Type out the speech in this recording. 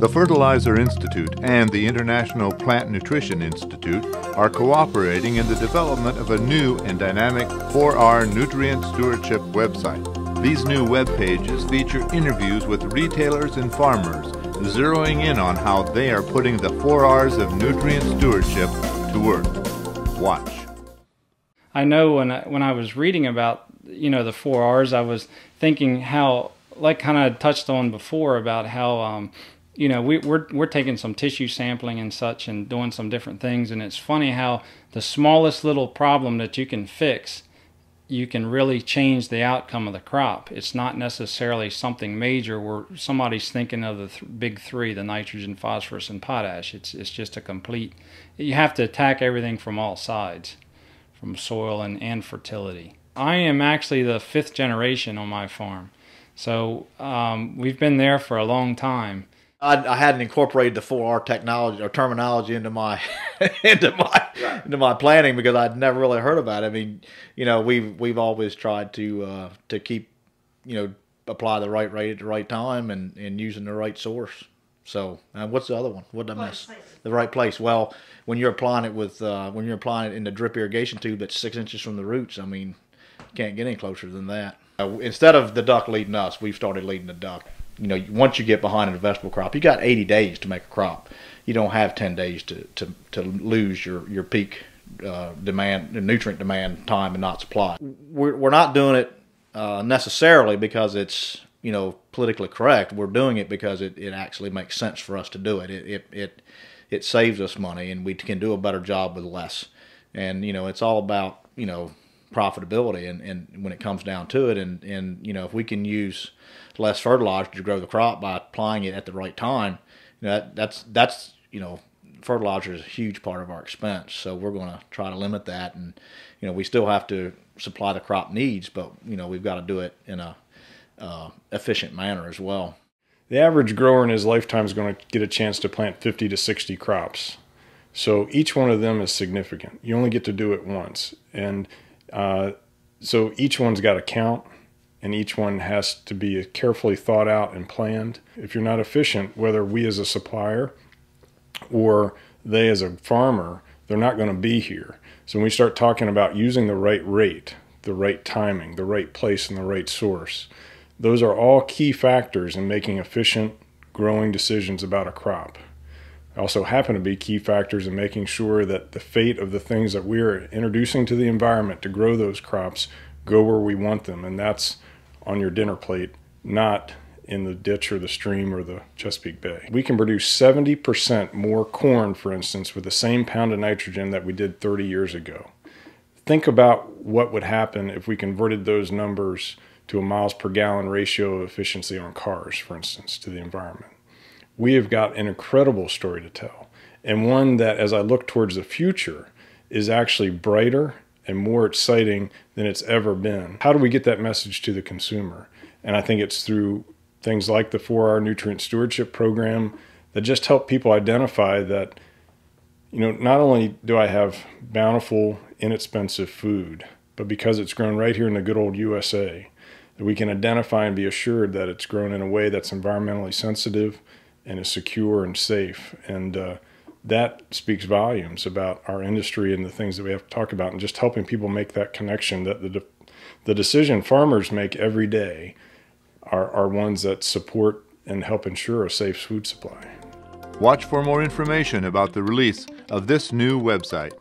The Fertilizer Institute and the International Plant Nutrition Institute are cooperating in the development of a new and dynamic 4R nutrient stewardship website. These new web pages feature interviews with retailers and farmers, zeroing in on how they are putting the 4Rs of nutrient stewardship to work. Watch. I know when I was reading about, the 4Rs, I was thinking how, like kind of touched on before, about how we're taking some tissue sampling and such and doing some different things, and it's funny how the smallest little problem that you can fix, you can really change the outcome of the crop. It's not necessarily something major where somebody's thinking of the big three, the nitrogen, phosphorus, and potash. It's just a complete, you have to attack everything from all sides, from soil and fertility. I am actually the 5th generation on my farm, so we've been there for a long time. I hadn't incorporated the 4R technology or terminology into my into my planning because I'd never really heard about it. I mean, we've always tried to keep, apply the right rate at the right time and using the right source. So what's the other one? What did I miss? The right place. Well, when you're applying it in the drip irrigation tube that's 6 inches from the roots, I mean, you can't get any closer than that. Instead of the duck leading us, we've started leading the duck. Once you get behind in a vegetable crop, you got 80 days to make a crop. You don't have 10 days to lose your peak nutrient demand time and not supply. We're not doing it necessarily because it's politically correct. We're doing it because it actually makes sense for us to do it. It saves us money, and we can do a better job with less. And it's all about profitability, and when it comes down to it, and if we can use less fertilizer to grow the crop by applying it at the right time, that's fertilizer is a huge part of our expense. So we're going to try to limit that, and we still have to supply the crop needs, but we've got to do it in a efficient manner as well. The average grower in his lifetime is going to get a chance to plant 50 to 60 crops. So each one of them is significant. You only get to do it once, and so each one's got to count, and each one has to be carefully thought out and planned. If you're not efficient, whether we as a supplier or they as a farmer, they're not going to be here. So when we start talking about using the right rate, the right timing, the right place, and the right source, those are all key factors in making efficient growing decisions about a crop. Also happen to be key factors in making sure that the fate of the things that we're introducing to the environment to grow those crops go where we want them, and that's on your dinner plate, not in the ditch or the stream or the Chesapeake Bay. We can produce 70% more corn, for instance, with the same pound of nitrogen that we did 30 years ago. Think about what would happen if we converted those numbers to a miles per gallon ratio of efficiency on cars, for instance, to the environment. We have got an incredible story to tell, and one that, as I look towards the future, is actually brighter and more exciting than it's ever been. How do we get that message to the consumer? And I think it's through things like the 4R Nutrient Stewardship Program that just help people identify that, not only do I have bountiful, inexpensive food, but because it's grown right here in the good old USA, that we can identify and be assured that it's grown in a way that's environmentally sensitive and is secure and safe. And that speaks volumes about our industry and the things that we have to talk about, and just helping people make that connection that the decision farmers make every day are ones that support and help ensure a safe food supply. Watch for more information about the release of this new website.